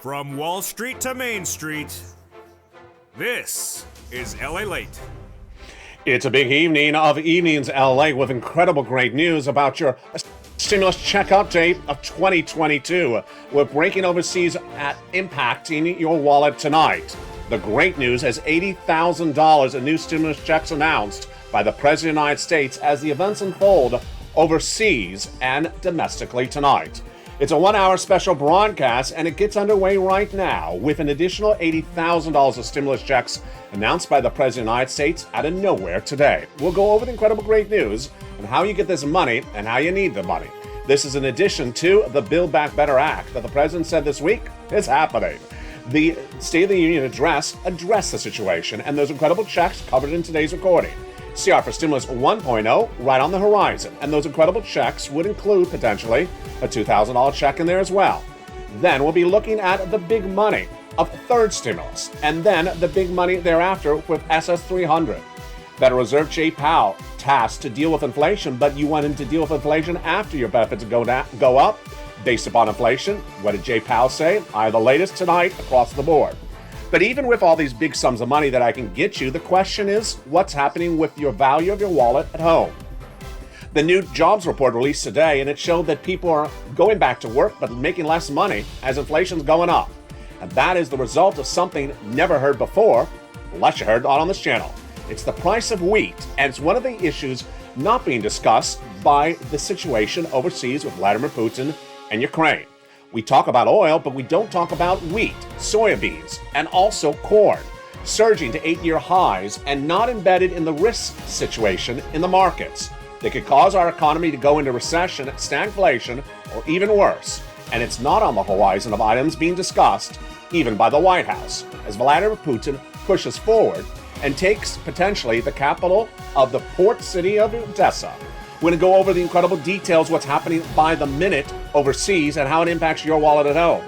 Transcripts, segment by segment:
From Wall Street to Main Street, this is Lalate. It's a big evening of Evenings LA with incredible great news about your stimulus check update of 2022. We're breaking overseas at impacting your wallet tonight. The great news is $80,000 in new stimulus checks announced by the President of the United States as the events unfold overseas and domestically tonight. It's a 1-hour special broadcast, and it gets underway right now with an additional $80,000 of stimulus checks announced by the President of the United States out of nowhere today. We'll go over the incredible great news and how you get this money and how you need the money. This is in addition to the Build Back Better Act that the President said this week is happening. The State of the Union addressed the situation, and those incredible checks covered in today's recording. CR for Stimulus 1.0 right on the horizon, and those incredible checks would include potentially a $2,000 check in there as well. Then we'll be looking at the big money of third stimulus, and then the big money thereafter with SS 300. Federal Reserve Jay Powell tasked to deal with inflation, but you want him to deal with inflation after your benefits go up based upon inflation. What did Jay Powell say? I have the latest tonight across the board. But even with all these big sums of money that I can get you, the question is, what's happening with your value of your wallet at home? The new jobs report released today, and it showed that people are going back to work but making less money as inflation's going up. And that is the result of something never heard before, unless you heard on this channel. It's the price of wheat, and it's one of the issues not being discussed by the situation overseas with Vladimir Putin and Ukraine. We talk about oil, but we don't talk about wheat, soybeans, and also corn, surging to 8-year highs and not embedded in the risk situation in the markets. They could cause our economy to go into recession, stagflation, or even worse. And it's not on the horizon of items being discussed, even by the White House, as Vladimir Putin pushes forward and takes potentially the capital of the port city of Odessa. We're going to go over the incredible details, what's happening by the minute overseas and how it impacts your wallet at home.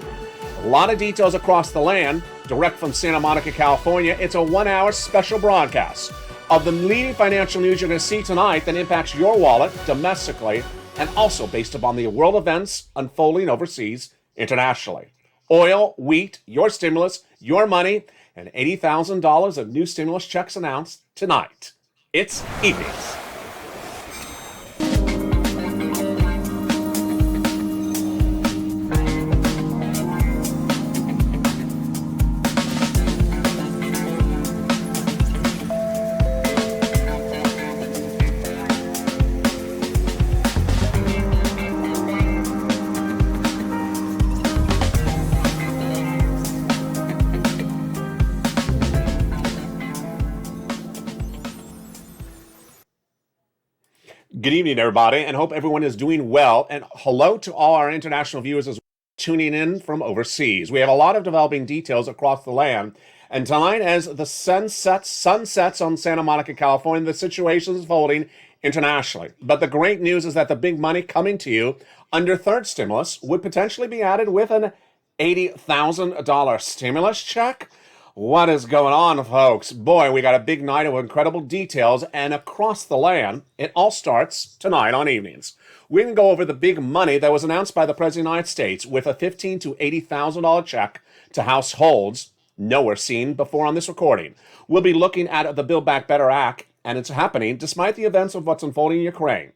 A lot of details across the land, direct from Santa Monica, California. It's a 1-hour special broadcast of the leading financial news you're going to see tonight that impacts your wallet domestically and also based upon the world events unfolding overseas internationally. Oil, wheat, your stimulus, your money, and $80,000 of new stimulus checks announced tonight. It's Evenings. Good evening, everybody, and hope everyone is doing well. And hello to all our international viewers as well, tuning in from overseas. We have a lot of developing details across the land. And tonight, as the sun sets on Santa Monica, California, the situation is unfolding internationally. But the great news is that the big money coming to you under third stimulus would potentially be added with an $80,000 stimulus check. What is going on, folks? Boy, we got a big night of incredible details, and across the land, it all starts tonight on Evenings. We're going to go over the big money that was announced by the President of the United States with a $15,000 to $80,000 check to households nowhere seen before on this recording. We'll be looking at the Build Back Better Act, and it's happening despite the events of what's unfolding in Ukraine.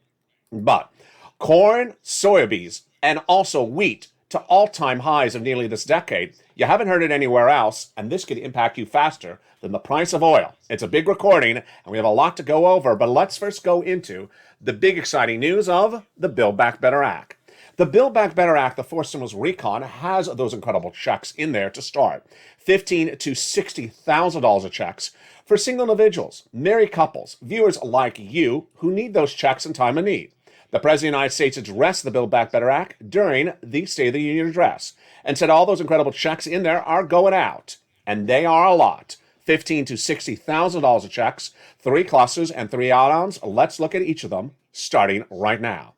But corn, soybeans, and also wheat to all-time highs of nearly this decade. You haven't heard it anywhere else, and this could impact you faster than the price of oil. It's a big recording, and we have a lot to go over, but let's first go into the big exciting news of the Build Back Better Act. The Build Back Better Act, the fourth stimulus recon, has those incredible checks in there to start. $15,000 to $60,000 of checks for single individuals, married couples, viewers like you who need those checks in time of need. The President of the United States addressed the Build Back Better Act during the State of the Union address and said all those incredible checks in there are going out, and they are a lot. $15,000 to $60,000 of checks, 3 clusters and 3 add-ons. Let's look at each of them, starting right now.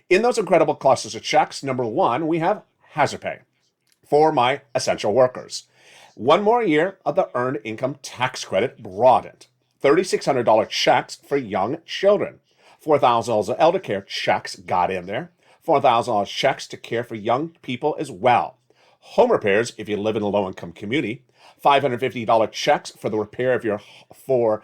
In those incredible clusters of checks, number 1, we have hazard pay for my essential workers. 1 more year of the Earned Income Tax Credit broadened. $3,600 checks for young children. $4,000 of elder care checks got in there. $4,000 checks to care for young people as well. home repairs if you live in a low-income community, $550 checks for the repair of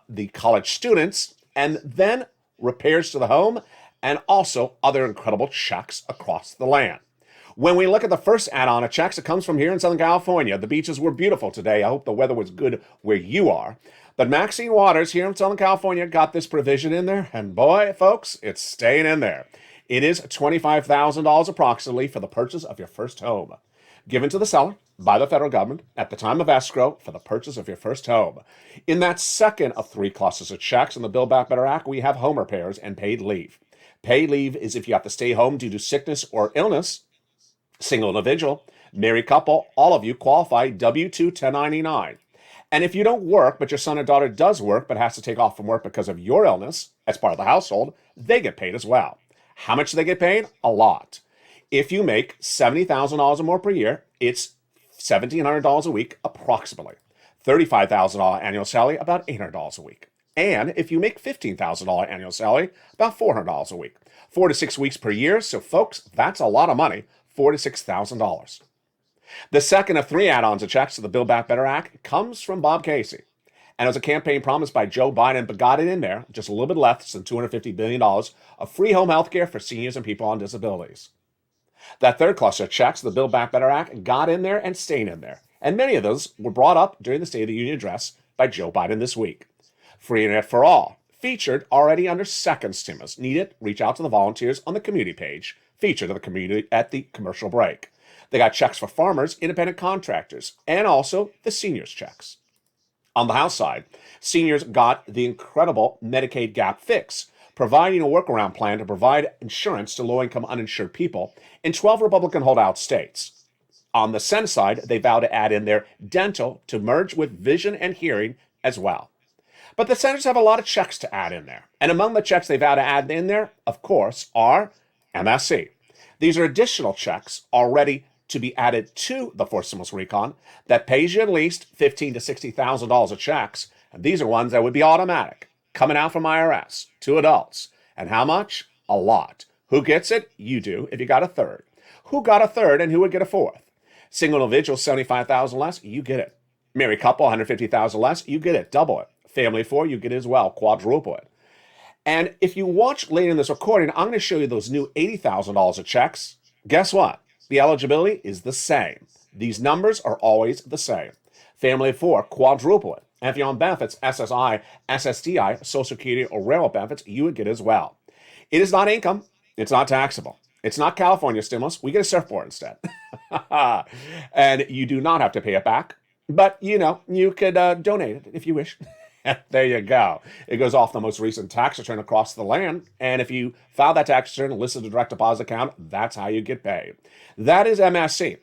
the college students, and then repairs to the home, and also other incredible checks across the land. When we look at the first add-on of checks, it comes from here in Southern California. The beaches were beautiful today. I hope the weather was good where you are. But Maxine Waters here in Southern California got this provision in there, and boy, folks, it's staying in there. It is $25,000 approximately for the purchase of your first home, given to the seller by the federal government at the time of escrow for the purchase of your first home. In that second of three clusters of checks in the Build Back Better Act, we have home repairs and paid leave. Paid leave is if you have to stay home due to sickness or illness. Single individual, married couple, all of you qualify W-2 1099. And if you don't work, but your son or daughter does work, but has to take off from work because of your illness as part of the household, they get paid as well. How much do they get paid? A lot. If you make $70,000 or more per year, it's $1,700 a week, approximately. $35,000 annual salary, about $800 a week. And if you make $15,000 annual salary, about $400 a week. 4 to 6 weeks per year. So folks, that's a lot of money, $4,000 to $6,000. The second of three add-ons of checks to the Build Back Better Act comes from Bob Casey. And it was a campaign promise by Joe Biden, but got it in there, just a little bit less than $250 billion of free home health care for seniors and people on disabilities. That third cluster of checks, the Build Back Better Act, got in there and stayed in there. And many of those were brought up during the State of the Union address by Joe Biden this week. Free Internet for All, featured already under second stimulus. Need it? Reach out to the volunteers on the community page, featured to the community at the commercial break. They got checks for farmers, independent contractors, and also the seniors checks. On the House side, seniors got the incredible Medicaid gap fix, providing a workaround plan to provide insurance to low-income uninsured people in 12 Republican holdout states. On the Senate side, they vow to add in their dental to merge with vision and hearing as well. But the senators have a lot of checks to add in there. And among the checks they vow to add in there, of course, are MSC. These are additional checks already to be added to the fourth stimulus recon that pays you at least $15,000 to $60,000 of checks. And these are ones that would be automatic, coming out from IRS to adults. And how much? A lot. Who gets it? You do, if you got a third. Who got a third and who would get a fourth? Single individual, $75,000 less, you get it. Married couple, $150,000 less, you get it. Double it. Family of 4, you get it as well. Quadruple it. And if you watch later in this recording, I'm going to show you those new $80,000 of checks. Guess what? The eligibility is the same. These numbers are always the same. Family of 4, quadruple it. And if you're on benefits, SSI, SSDI, Social Security, or railroad benefits, you would get as well. It is not income. It's not taxable. It's not California stimulus. We get a surfboard instead. And you do not have to pay it back. But, you could donate it if you wish. There you go. It goes off the most recent tax return across the land. And if you file that tax return and list a direct deposit account, that's how you get paid. That is MSC.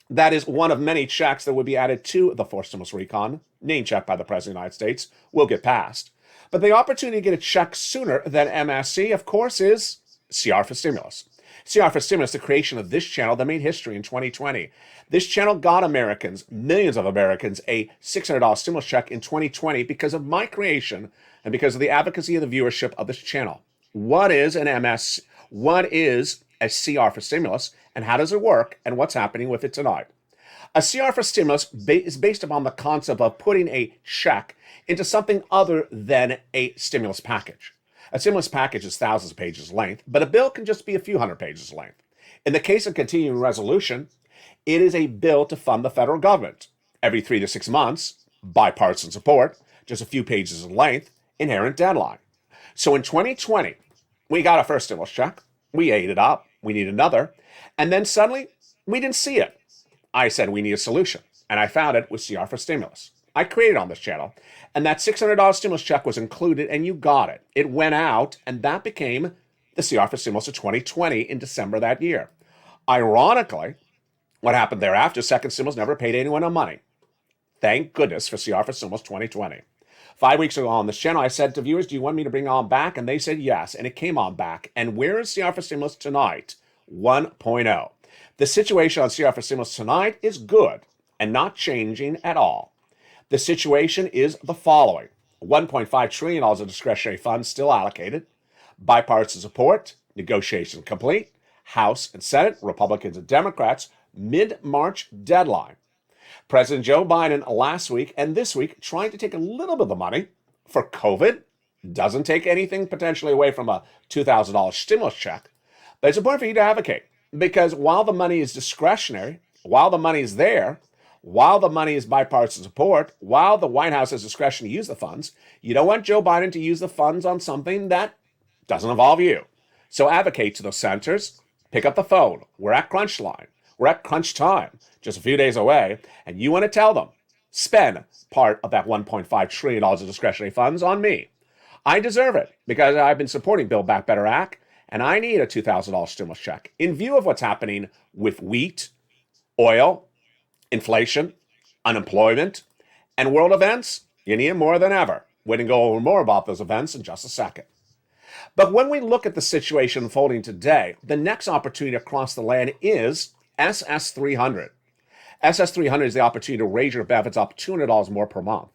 That is one of many checks that would be added to the fourth stimulus recon, name check by the President of the United States, will get passed. But the opportunity to get a check sooner than MSC, of course, is CR for Stimulus. CR for Stimulus, the creation of this channel that made history in 2020. This channel got Americans, millions of Americans, a $600 stimulus check in 2020 because of my creation and because of the advocacy of the viewership of this channel. What is an MS? What is a CR for Stimulus, and how does it work, and what's happening with it tonight? A CR for Stimulus is based upon the concept of putting a check into something other than a stimulus package. A stimulus package is thousands of pages length, but a bill can just be a few hundred pages length. In the case of continuing resolution, it is a bill to fund the federal government. Every 3 to 6 months, bipartisan support, just a few pages in length, inherent deadline. So in 2020, we got our first stimulus check. We ate it up. We need another. And then suddenly, we didn't see it. I said we need a solution, and I found it with CR for Stimulus. I created on this channel, and that $600 stimulus check was included, and you got it. It went out, and that became the CR for Stimulus of 2020 in December that year. Ironically, what happened thereafter, second stimulus never paid anyone no money. Thank goodness for CR for Stimulus 2020. 5 weeks ago on this channel, I said to viewers, do you want me to bring it on back? And they said yes, and it came on back. And where is CR for Stimulus tonight? 1.0. The situation on CR for Stimulus tonight is good and not changing at all. The situation is the following. $1.5 trillion of discretionary funds still allocated. Bipartisan support, negotiations complete. House and Senate, Republicans and Democrats, mid-March deadline. President Joe Biden last week and this week trying to take a little bit of the money for COVID. Doesn't take anything potentially away from a $2,000 stimulus check. But it's important for you to advocate because while the money is discretionary, while the money is there, while the money is bipartisan support, while the White House has discretion to use the funds, you don't want Joe Biden to use the funds on something that doesn't involve you. So advocate to those senators. Pick up the phone. We're at crunch line. We're at crunch time, just a few days away, and you want to tell them, spend part of that $1.5 trillion of discretionary funds on me. I deserve it because I've been supporting Build Back Better Act, and I need a $2,000 stimulus check. In view of what's happening with wheat, oil, inflation, unemployment, and world events, you need it more than ever. We're going to go over more about those events in just a second. But when we look at the situation unfolding today, the next opportunity across the land is SS 300. SS 300 is the opportunity to raise your benefits up $200 more per month,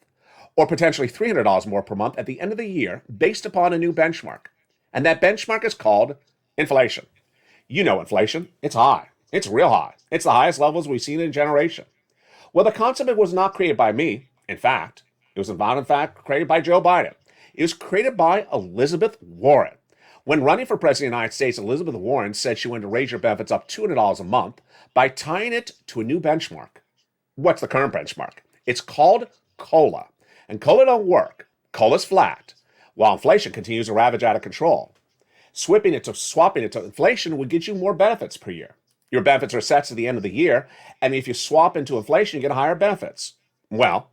or potentially $300 more per month at the end of the year based upon a new benchmark. And that benchmark is called inflation. You know inflation. It's high. It's real high. It's the highest levels we've seen in a generation. Well, the concept was not created by me. In fact, it was not in fact created by Joe Biden. It was created by Elizabeth Warren. When running for president of the United States, Elizabeth Warren said she wanted to raise your benefits up $200 a month by tying it to a new benchmark. What's the current benchmark? It's called COLA. And COLA don't work. COLA's flat, while inflation continues to ravage out of control. Swapping it to inflation would get you more benefits per year. Your benefits are set to the end of the year, and if you swap into inflation, you get higher benefits. Well,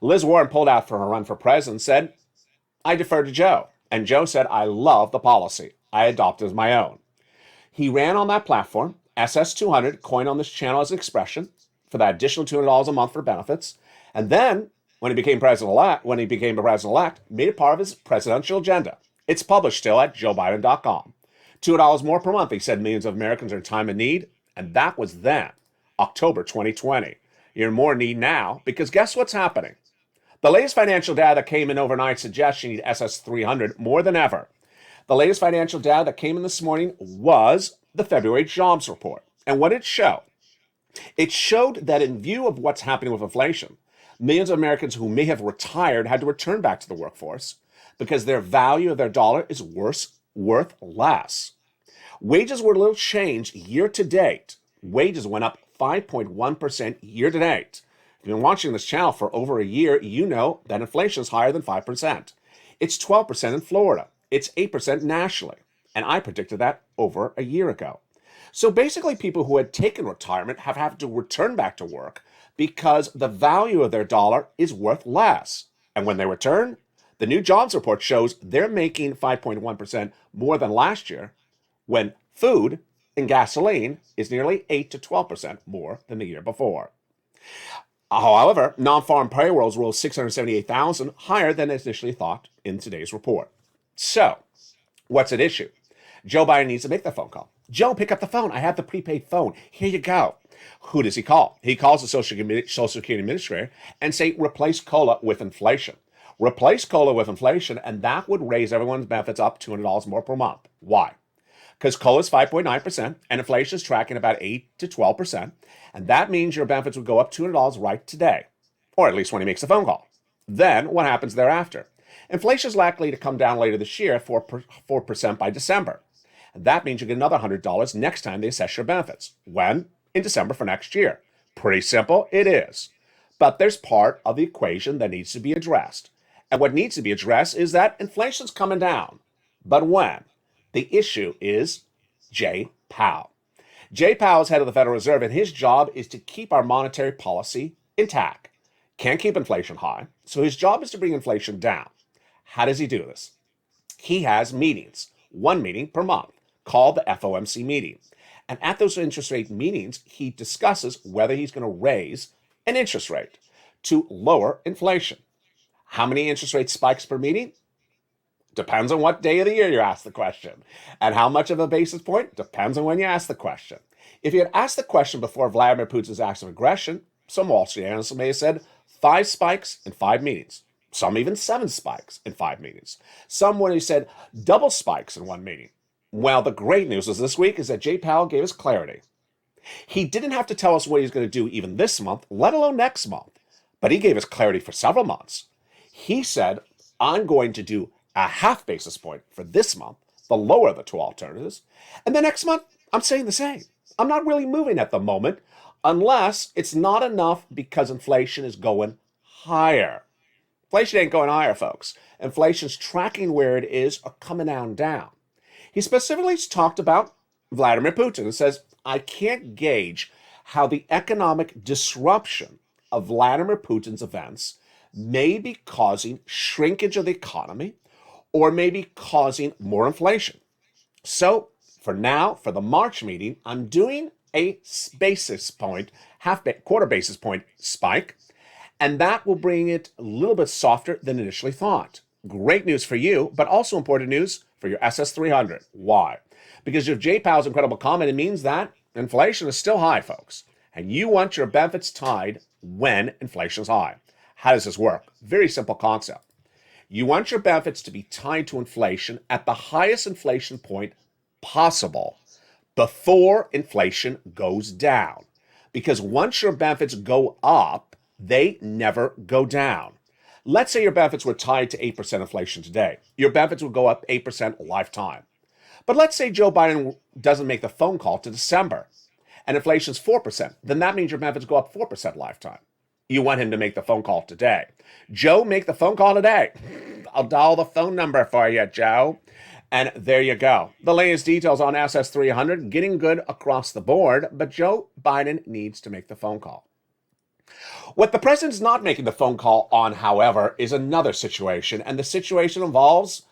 Liz Warren pulled out for her run for president and said, I defer to Joe. And Joe said, I love the policy. I adopted as my own. He ran on that platform, SS200, coined on this channel as an expression for that additional $200 a month for benefits. And then, when he became president-elect, made it part of his presidential agenda. It's published still at joebiden.com. $2 more per month, he said millions of Americans are in time of need. And that was then, October 2020. You're in more need now because guess what's happening? The latest financial data that came in overnight suggests you need SS 300 more than ever. The latest financial data that came in this morning was the February jobs report. And what did it show? It showed that in view of what's happening with inflation, millions of Americans who may have retired had to return back to the workforce because their value of their dollar is worth less. Wages were little changed year to date. Wages went up 5.1% year to date. If you've been watching this channel for over a year, you know that inflation is higher than 5%. It's 12% in Florida. It's 8% nationally. And I predicted that over a year ago. So basically, people who had taken retirement have had to return back to work because the value of their dollar is worth less. And when they return, the new jobs report shows they're making 5.1% more than last year, when food and gasoline is nearly 8 to 12% more than the year before. However, non-farm payrolls rose 678,000, higher than initially thought in today's report. So, what's at issue? Joe Biden needs to make that phone call. Joe, pick up the phone. I have the prepaid phone. Here you go. Who does he call? He calls the Social Security Administrator and say, replace COLA with inflation. Replace COLA with inflation, and that would raise everyone's benefits up $200 more per month. Why? Because COLA is 5.9% and inflation is tracking about 8 to 12%. And that means your benefits would go up $200 right today, or at least when he makes the phone call. Then what happens thereafter? Inflation is likely to come down later this year, 4% by December. And that means you get another $100 next time they assess your benefits. When? In December for next year. Pretty simple, it is. But there's part of the equation that needs to be addressed. And what needs to be addressed is that inflation's coming down. But when? The issue is Jay Powell. Jay Powell is head of the Federal Reserve, and his job is to keep our monetary policy intact. Can't keep inflation high, so his job is to bring inflation down. How does he do this? He has meetings, one meeting per month, called the FOMC meeting. And at those interest rate meetings, he discusses whether he's going to raise an interest rate to lower inflation. How many interest rate spikes per meeting? Depends on what day of the year you ask the question. And how much of a basis point? Depends on when you ask the question. If you had asked the question before Vladimir Putin's acts of aggression, some Wall Street analysts may have said 5 spikes in 5 meetings. Some even 7 spikes in 5 meetings. Some would have said double spikes in 1 meeting. Well, the great news is this week is that Jay Powell gave us clarity. He didn't have to tell us what he's going to do even this month, let alone next month, but he gave us clarity for several months. He said, I'm going to do a half basis point for this month, the lower of the two alternatives, and the next month, I'm saying the same. I'm not really moving at the moment unless it's not enough because inflation is going higher. Inflation ain't going higher, folks. Inflation's tracking where it is or coming down. He specifically talked about Vladimir Putin and says, I can't gauge how the economic disruption of Vladimir Putin's events may be causing shrinkage of the economy or may be causing more inflation. So for now, for the March meeting, I'm doing a quarter basis point spike, and that will bring it a little bit softer than initially thought. Great news for you, but also important news for your SS300. Why? Because of J Powell's incredible comment, it means that inflation is still high, folks, and you want your benefits tied when inflation is high. How does this work? Very simple concept. You want your benefits to be tied to inflation at the highest inflation point possible before inflation goes down. Because once your benefits go up, they never go down. Let's say your benefits were tied to 8% inflation today. Your benefits would go up 8% lifetime. But let's say Joe Biden doesn't make the phone call to December and inflation's 4%. Then that means your benefits go up 4% lifetime. You want him to make the phone call today. Joe, make the phone call today. I'll dial the phone number for you, Joe. And there you go. The latest details on SS300, getting good across the board, but Joe Biden needs to make the phone call. What the president's not making the phone call on, however, is another situation, and the situation involves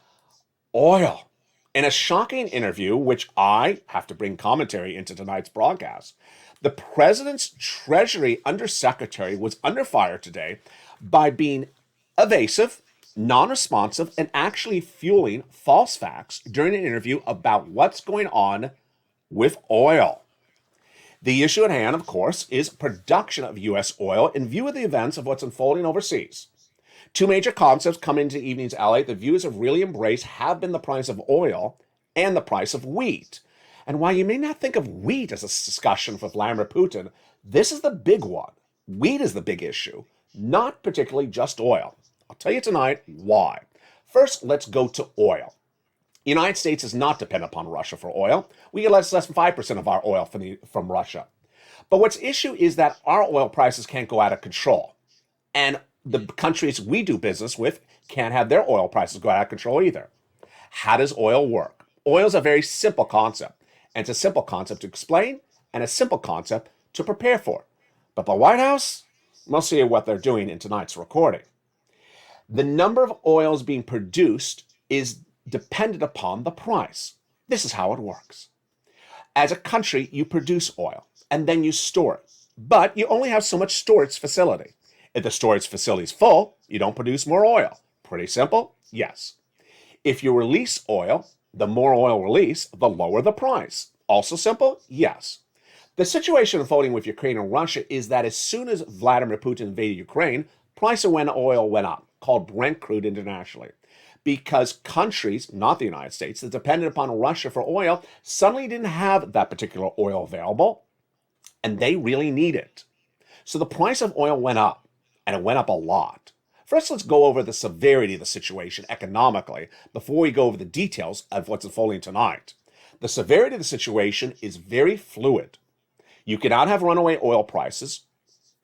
oil. In a shocking interview, which I have to bring commentary into tonight's broadcast, the president's Treasury Undersecretary was under fire today by being evasive, non-responsive, and actually fueling false facts during an interview about what's going on with oil. The issue at hand, of course, is production of U.S. oil in view of the events of what's unfolding overseas. Two major concepts come into evening's Lalate the viewers have really embraced have been the price of oil and the price of wheat. And while you may not think of wheat as a discussion with Vladimir Putin, this is the big one. Wheat is the big issue, not particularly just oil. I'll tell you tonight why. First, let's go to oil. The United States is not dependent upon Russia for oil. We get less than 5% of our oil from Russia. But what's issue is that our oil prices can't go out of control. And the countries we do business with can't have their oil prices go out of control either. How does oil work? Oil is a very simple concept. And it's a simple concept to explain and a simple concept to prepare for. But the White House, we'll see what they're doing in tonight's recording. The number of oils being produced is dependent upon the price. This is how it works. As a country, you produce oil and then you store it. But you only have so much storage facility. If the storage facility is full, you don't produce more oil. Pretty simple? Yes. If you release oil, the more oil release, the lower the price. Also simple? Yes. The situation unfolding with Ukraine and Russia is that as soon as Vladimir Putin invaded Ukraine, price of oil went up, called Brent crude internationally. Because countries, not the United States, that depended upon Russia for oil, suddenly didn't have that particular oil available, and they really need it. So the price of oil went up, and it went up a lot. First, let's go over the severity of the situation economically before we go over the details of what's unfolding tonight. The severity of the situation is very fluid. You cannot have runaway oil prices.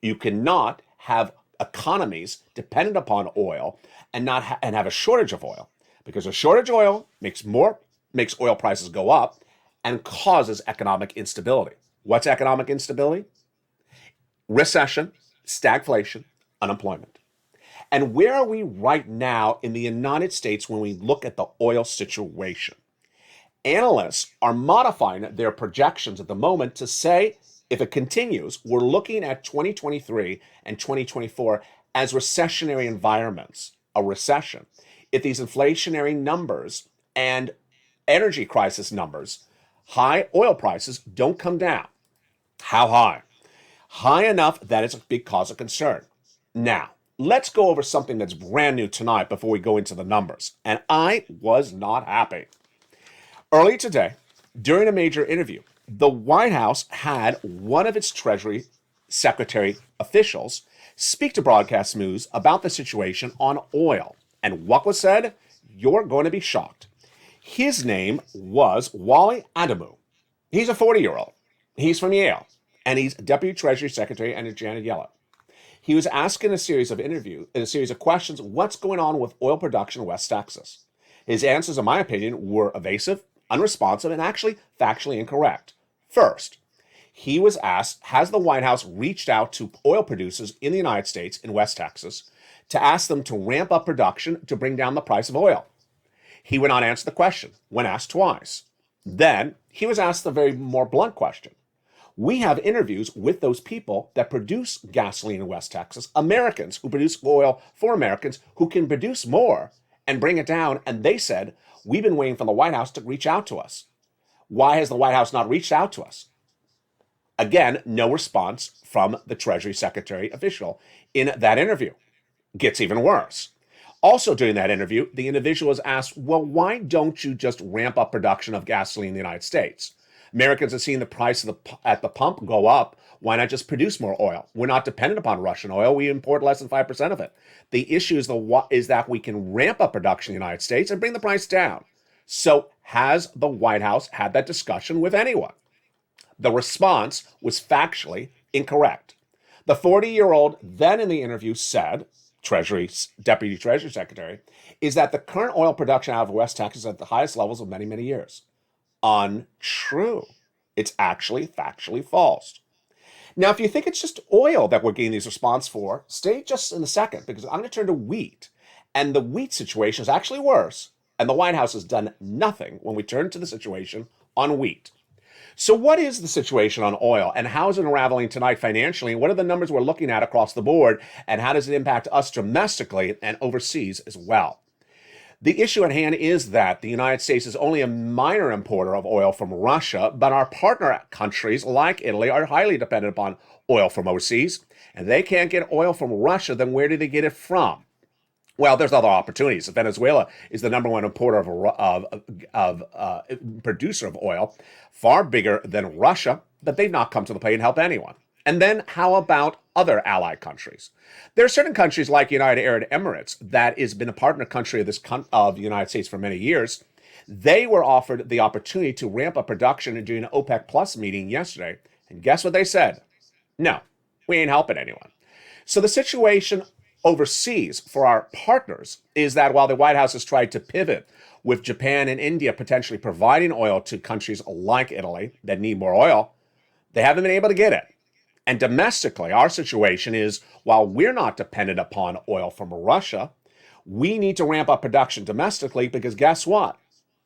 You cannot have economies dependent upon oil and have a shortage of oil, because a shortage of oil makes oil prices go up and causes economic instability. What's economic instability? Recession, stagflation, unemployment. And where are we right now in the United States when we look at the oil situation? Analysts are modifying their projections at the moment to say, if it continues, we're looking at 2023 and 2024 as recessionary environments, a recession. If these inflationary numbers and energy crisis numbers, high oil prices don't come down. How high? High enough that it's a big cause of concern. Now, let's go over something that's brand new tonight before we go into the numbers. And I was not happy. Early today, during a major interview, the White House had one of its Treasury Secretary officials speak to Broadcast News about the situation on oil. And what was said? You're going to be shocked. His name was Wally Adamu. He's a 40-year-old. He's from Yale, and he's Deputy Treasury Secretary under Janet Yellen. He was asked in a series of questions, what's going on with oil production in West Texas? His answers, in my opinion, were evasive, unresponsive, and actually factually incorrect. First, he was asked, has the White House reached out to oil producers in the United States, in West Texas, to ask them to ramp up production to bring down the price of oil? He went on to answer the question when asked twice. Then he was asked the very more blunt question. We have interviews with those people that produce gasoline in West Texas, Americans who produce oil for Americans who can produce more and bring it down. And they said, we've been waiting for the White House to reach out to us. Why has the White House not reached out to us? Again, no response from the Treasury Secretary official in that interview. Gets even worse. Also during that interview, the individual was asked, well, why don't you just ramp up production of gasoline in the United States? Americans have seen the price at the pump go up. Why not just produce more oil? We're not dependent upon Russian oil. We import less than 5% of it. The issue is that we can ramp up production in the United States and bring the price down. So has the White House had that discussion with anyone? The response was factually incorrect. The 40-year-old then in the interview said, Deputy Treasury Secretary, is that the current oil production out of West Texas is at the highest levels of many, many years. Untrue. It's actually factually false. Now, if you think it's just oil that we're getting these responses for, stay just in a second, because I'm going to turn to wheat. And the wheat situation is actually worse, and the White House has done nothing when we turn to the situation on wheat. So what is the situation on oil, and how is it unraveling tonight financially? And what are the numbers we're looking at across the board, and how does it impact us domestically and overseas as well? The issue at hand is that the United States is only a minor importer of oil from Russia, but our partner countries like Italy are highly dependent upon oil from overseas, and they can't get oil from Russia. Then where do they get it from? Well, there's other opportunities. Venezuela is the number one importer producer of oil, far bigger than Russia, but they've not come to the plate and helped anyone. And then how about other allied countries? There are certain countries like United Arab Emirates that has been a partner country of the United States for many years. They were offered the opportunity to ramp up production during an OPEC Plus meeting yesterday. And guess what they said? No, we ain't helping anyone. So the situation overseas for our partners is that while the White House has tried to pivot with Japan and India potentially providing oil to countries like Italy that need more oil, they haven't been able to get it. And domestically, our situation is, while we're not dependent upon oil from Russia, we need to ramp up production domestically because guess what?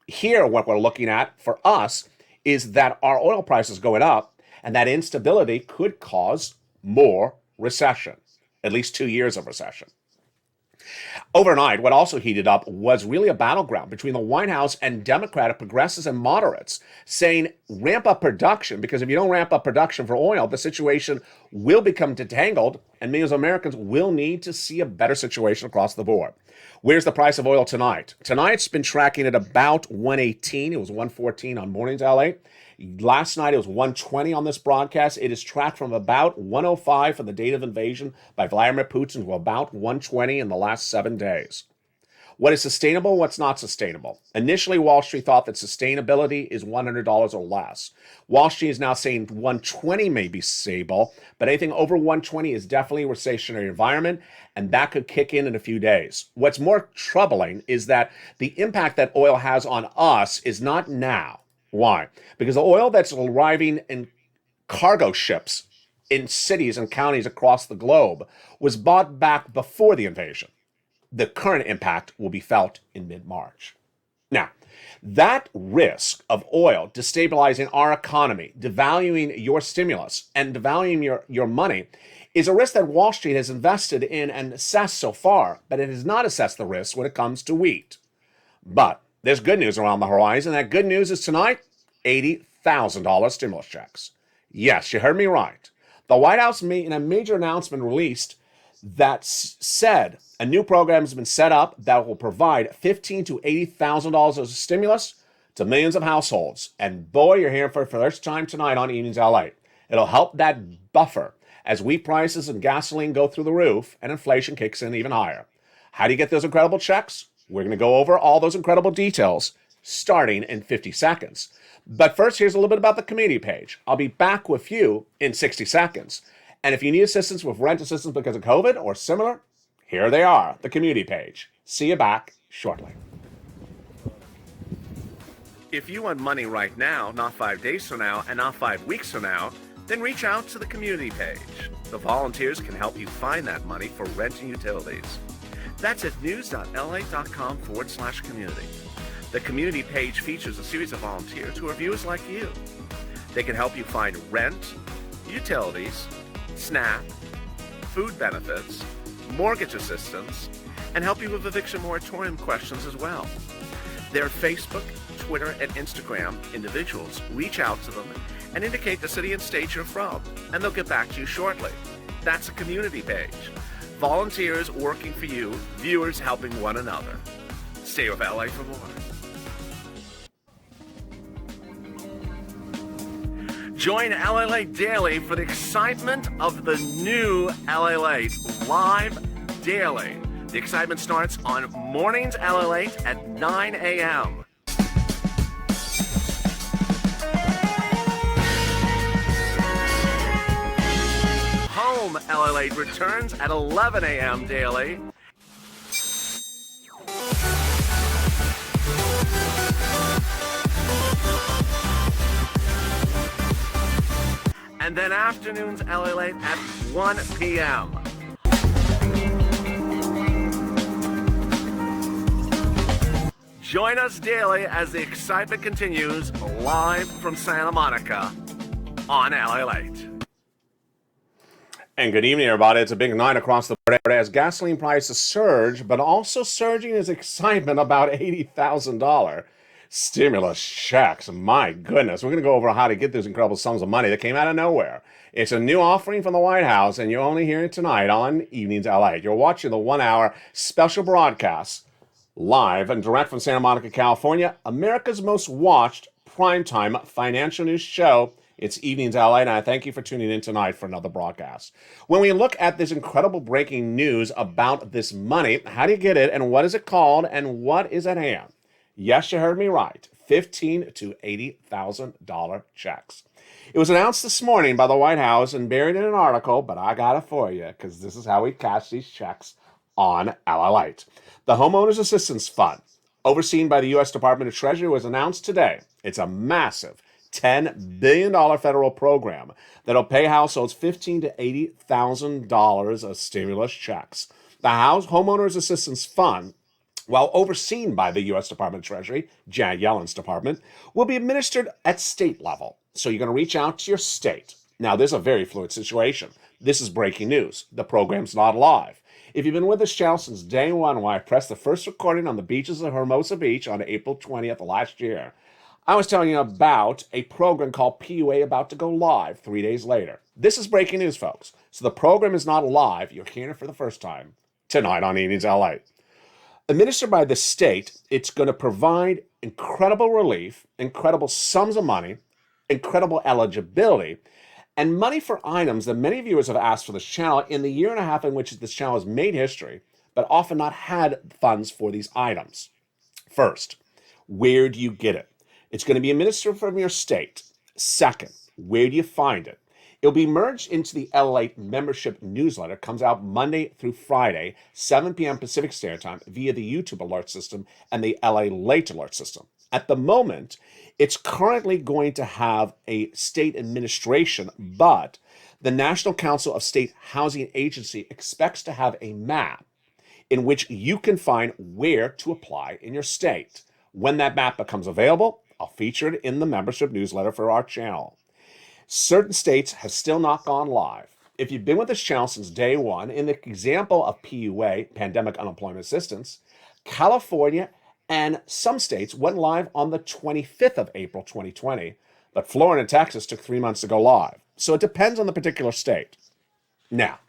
Here, what we're looking at for us is that our oil prices going up, and that instability could cause more recession, at least 2 years of recession. Overnight, what also heated up was really a battleground between the White House and Democratic progressives and moderates saying ramp up production, because if you don't ramp up production for oil, the situation will become detangled and millions of Americans will need to see a better situation across the board. Where's the price of oil tonight? Tonight's been tracking at about 118. It was 114 on Mornings LA. Last night it was 120 on this broadcast. It is tracked from about 105 for the date of invasion by Vladimir Putin to about 120 in the last 7 days. What is sustainable? What's not sustainable? Initially, Wall Street thought that sustainability is $100 or less. Wall Street is now saying 120 may be stable, but anything over 120 is definitely a recessionary environment, and that could kick in a few days. What's more troubling is that the impact that oil has on us is not now. Why? Because the oil that's arriving in cargo ships in cities and counties across the globe was bought back before the invasion. The current impact will be felt in mid-March. Now, that risk of oil destabilizing our economy, devaluing your stimulus, and devaluing your money is a risk that Wall Street has invested in and assessed so far, but it has not assessed the risk when it comes to wheat. But there's good news around the horizon. That good news is tonight, $80,000 stimulus checks. Yes, you heard me right. The White House made a major announcement released that said a new program has been set up that will provide $15,000 to $80,000 of stimulus to millions of households. And boy, you're here for the first time tonight on Evenings LA. It'll help that buffer as wheat prices and gasoline go through the roof and inflation kicks in even higher. How do you get those incredible checks? We're going to go over all those incredible details starting in 50 seconds. But first, here's a little bit about the community page. I'll be back with you in 60 seconds. And if you need assistance with rent assistance because of COVID or similar, here they are, the community page. See you back shortly. If you want money right now, not 5 days from now, and not 5 weeks from now, then reach out to the community page. The volunteers can help you find that money for rent and utilities. That's at news.la.com/community. The community page features a series of volunteers who are viewers like you. They can help you find rent, utilities, SNAP, food benefits, mortgage assistance, and help you with eviction moratorium questions as well. Their Facebook, Twitter, and Instagram individuals reach out to them and indicate the city and state you're from, and they'll get back to you shortly. That's a community page. Volunteers working for you, viewers helping one another. Stay with LA for more. Join LA Late Daily for the excitement of the new LA Late live daily. The excitement starts on mornings LA Late at 9 a.m. Home LA Late returns at 11 a.m. daily. And then afternoons LA Late at 1 p.m. Join us daily as the excitement continues live from Santa Monica on LA Late. And good evening, everybody. It's a big night across the board as gasoline prices surge, but also surging is excitement about $80,000 stimulus checks. My goodness, we're going to go over how to get those incredible sums of money that came out of nowhere. It's a new offering from the White House, and you're only hearing it tonight on Evenings LA. You're watching the 1-hour special broadcast live and direct from Santa Monica, California, America's most watched primetime financial news show. It's Evenings LA, and I thank you for tuning in tonight for another broadcast. When we look at this incredible breaking news about this money, how do you get it, and what is it called, and what is at hand? Yes, you heard me right. $15,000 to $80,000 checks. It was announced this morning by the White House and buried in an article, but I got it for you because this is how we cash these checks on LA Late. The Homeowners Assistance Fund, overseen by the U.S. Department of Treasury, was announced today. It's a massive $10 billion federal program that'll pay households $15,000 to $80,000 of stimulus checks. The Homeowners Assistance Fund, while overseen by the U.S. Department of Treasury, Janet Yellen's department, will be administered at state level. So you're going to reach out to your state. Now, this is a very fluid situation. This is breaking news. The program's not live. If you've been with this channel since day one, when I pressed the first recording on the beaches of Hermosa Beach on April 20th of last year, I was telling you about a program called PUA about to go live 3 days later. This is breaking news, folks. So the program is not live. You're hearing it for the first time tonight on Evenings LA. Administered by the state, it's going to provide incredible relief, incredible sums of money, incredible eligibility, and money for items that many viewers have asked for this channel in the year and a half in which this channel has made history, but often not had funds for these items. First, where do you get it? It's going to be administered from your state. Second, where do you find it? It'll be merged into the LA membership newsletter. It comes out Monday through Friday, 7 p.m. Pacific Standard Time via the YouTube alert system and the LA Late alert system. At the moment, it's currently going to have a state administration, but the National Council of State Housing Agency expects to have a map in which you can find where to apply in your state. When that map becomes available, I'll feature it in the membership newsletter for our channel. Certain states have still not gone live. If you've been with this channel since day one, in the example of PUA, Pandemic Unemployment Assistance, California and some states went live on the 25th of April 2020, but Florida and Texas took 3 months to go live. So it depends on the particular state. Now,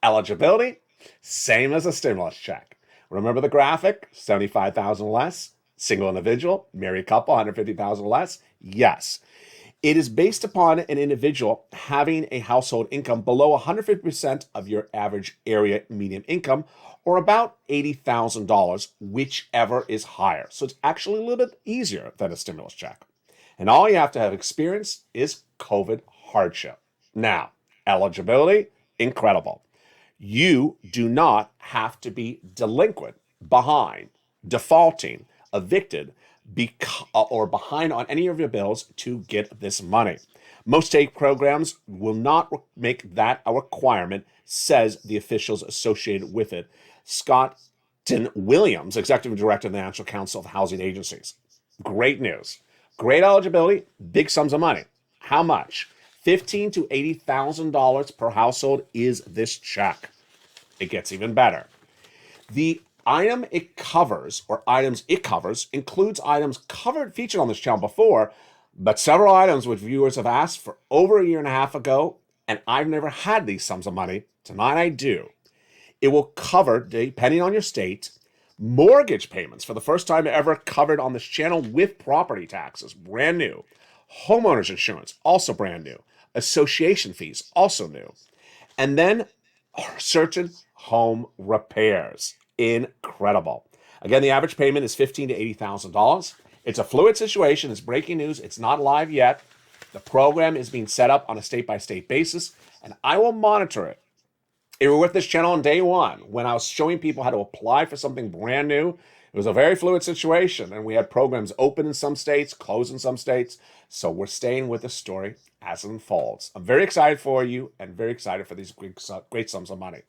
eligibility, same as a stimulus check. Remember the graphic? $75,000 less, Single individual, married couple, 150,000 or less? Yes. It is based upon an individual having a household income below 150% of your average area median income, or about $80,000, whichever is higher. So it's actually a little bit easier than a stimulus check. And all you have to have experienced is COVID hardship. Now, eligibility, incredible. You do not have to be delinquent, behind, defaulting, evicted, or behind on any of your bills to get this money. Most state programs will not make that a requirement, says the officials associated with it. Scotton Williams, Executive Director of the National Council of Housing Agencies. Great news. Great eligibility, big sums of money. How much? $15,000 to $80,000 per household is this check. It gets even better. The item it covers, or items it covers, includes items featured on this channel before, but several items which viewers have asked for over a year and a half ago, and I've never had these sums of money. Tonight I do. It will cover, depending on your state, mortgage payments for the first time ever covered on this channel with property taxes, brand new. Homeowners insurance, also brand new. Association fees, also new. And then certain home repairs. Incredible. Again, the average payment is $15,000 to $80,000. It's a fluid situation. It's breaking news. It's not live yet. The program is being set up on a state-by-state basis, and I will monitor it. If you were with this channel on day one, when I was showing people how to apply for something brand new, it was a very fluid situation, and we had programs open in some states, closed in some states, so we're staying with the story as it unfolds. I'm very excited for you and very excited for these great sums of money.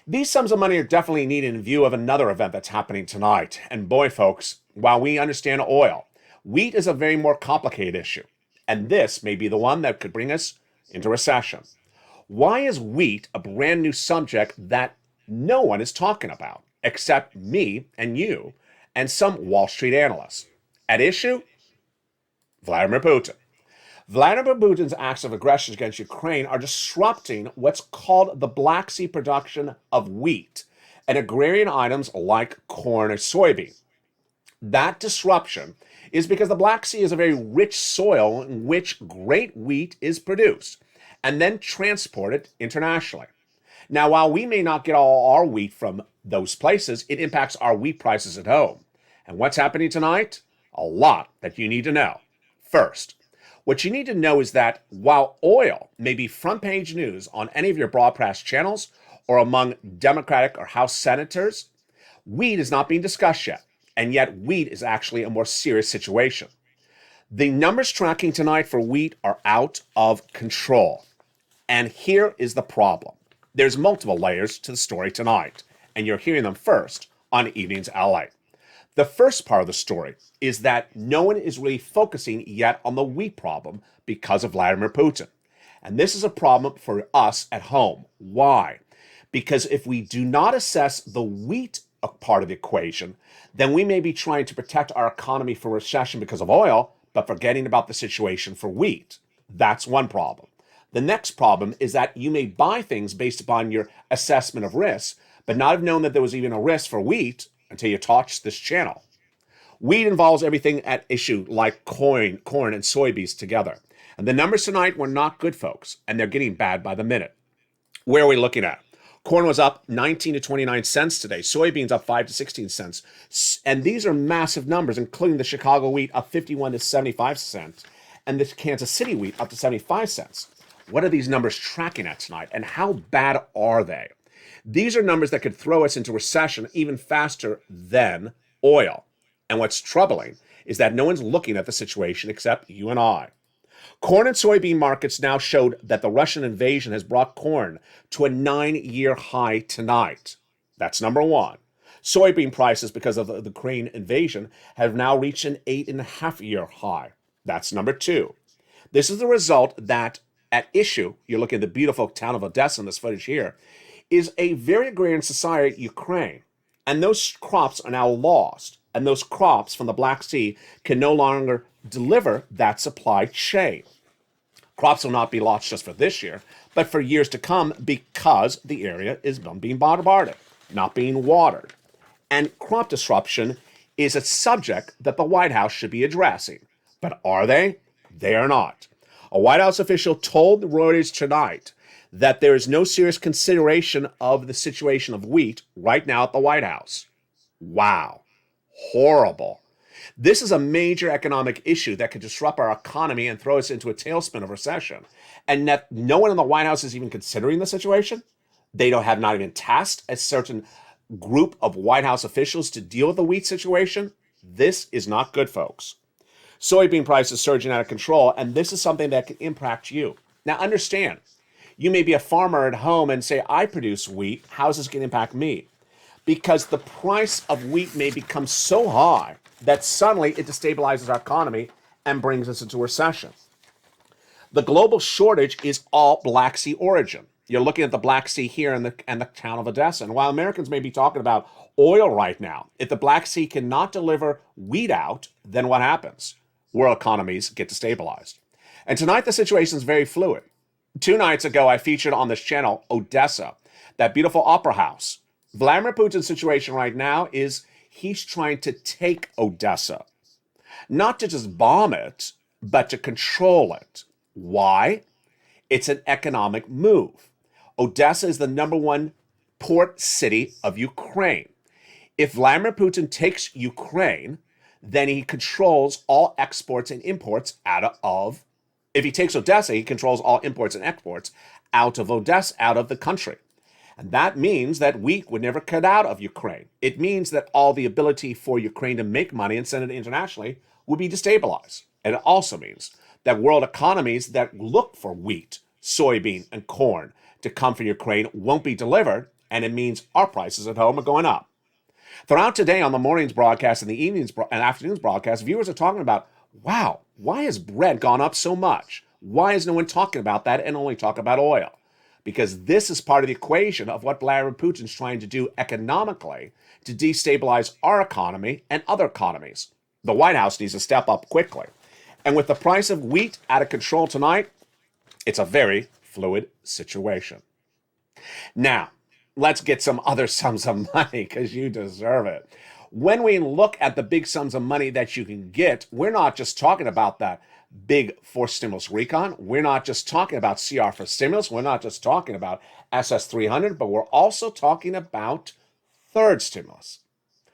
These sums of money are definitely needed in view of another event that's happening tonight. And boy, folks, while we understand oil, wheat is a very more complicated issue, and this may be the one that could bring us into recession. Why is wheat a brand new subject that no one is talking about, except me and you and some Wall Street analysts? At issue? Vladimir Putin. Vladimir Putin's acts of aggression against Ukraine are disrupting what's called the Black Sea production of wheat and agrarian items like corn or soybean. That disruption is because the Black Sea is a very rich soil in which great wheat is produced and then transported internationally. Now, while we may not get all our wheat from those places, it impacts our wheat prices at home. And what's happening tonight? A lot that you need to know. First, what you need to know is that while oil may be front page news on any of your broadcast channels or among Democratic or House senators, wheat is not being discussed yet. And yet wheat is actually a more serious situation. The numbers tracking tonight for wheat are out of control. And here is the problem. There's multiple layers to the story tonight, and you're hearing them first on Evenings LA. The first part of the story is that no one is really focusing yet on the wheat problem because of Vladimir Putin. And this is a problem for us at home. Why? Because if we do not assess the wheat part of the equation, then we may be trying to protect our economy from recession because of oil, but forgetting about the situation for wheat. That's one problem. The next problem is that you may buy things based upon your assessment of risk, but not have known that there was even a risk for wheat until you touched this channel. Wheat involves everything at issue like corn and soybeans together. And the numbers tonight were not good, folks, and they're getting bad by the minute. Where are we looking at? Corn was up 19 to 29 cents today. Soybeans up 5 to 16 cents. And these are massive numbers, including the Chicago wheat up 51 to 75 cents and the Kansas City wheat up to 75 cents. What are these numbers tracking at tonight, and how bad are they? These are numbers that could throw us into recession even faster than oil. And what's troubling is that no one's looking at the situation except you and I. Corn and soybean markets now showed that the Russian invasion has brought corn to a 9-year high tonight. That's number one. Soybean prices, because of the Ukraine invasion, have now reached an 8.5-year high. That's number two. This is the result that at issue, you're looking at the beautiful town of Odessa in this footage here, is a very agrarian society, Ukraine. And those crops are now lost. And those crops from the Black Sea can no longer deliver that supply chain. Crops will not be lost just for this year, but for years to come because the area is being bombarded, not being watered. And crop disruption is a subject that the White House should be addressing. But are they? They are not. A White House official told Reuters tonight that there is no serious consideration of the situation of wheat right now at the White House. Wow. Horrible. This is a major economic issue that could disrupt our economy and throw us into a tailspin of recession. And that no one in the White House is even considering the situation. They have not even tasked a certain group of White House officials to deal with the wheat situation. This is not good, folks. Soybean prices surging out of control, and this is something that can impact you. Now, understand, you may be a farmer at home and say, I produce wheat. How is this going to impact me? Because the price of wheat may become so high that suddenly it destabilizes our economy and brings us into recession. The global shortage is all Black Sea origin. You're looking at the Black Sea here and the town of Odessa. And while Americans may be talking about oil right now, if the Black Sea cannot deliver wheat out, then what happens? World economies get destabilized. And tonight the situation is very fluid. 2 nights ago, I featured on this channel Odessa, that beautiful opera house. Vladimir Putin's situation right now is he's trying to take Odessa. Not to just bomb it, but to control it. Why? It's an economic move. Odessa is the #1 port city of Ukraine. If Vladimir Putin takes Ukraine, then he controls all exports and imports if he takes Odessa, he controls all imports and exports out of Odessa, out of the country. And that means that wheat would never cut out of Ukraine. It means that all the ability for Ukraine to make money and send it internationally would be destabilized. And it also means that world economies that look for wheat, soybean, and corn to come from Ukraine won't be delivered, and it means our prices at home are going up. Throughout today on the morning's broadcast and the evening's and afternoon's broadcast, viewers are talking about, wow, why has bread gone up so much? Why is no one talking about that and only talk about oil? Because this is part of the equation of what Vladimir Putin's trying to do economically to destabilize our economy and other economies. The White House needs to step up quickly. And with the price of wheat out of control tonight, it's a very fluid situation. Now, let's get some other sums of money because you deserve it. When we look at the big sums of money that you can get, we're not just talking about that big forced stimulus recon. We're not just talking about CR for stimulus. We're not just talking about SS300, but we're also talking about third stimulus.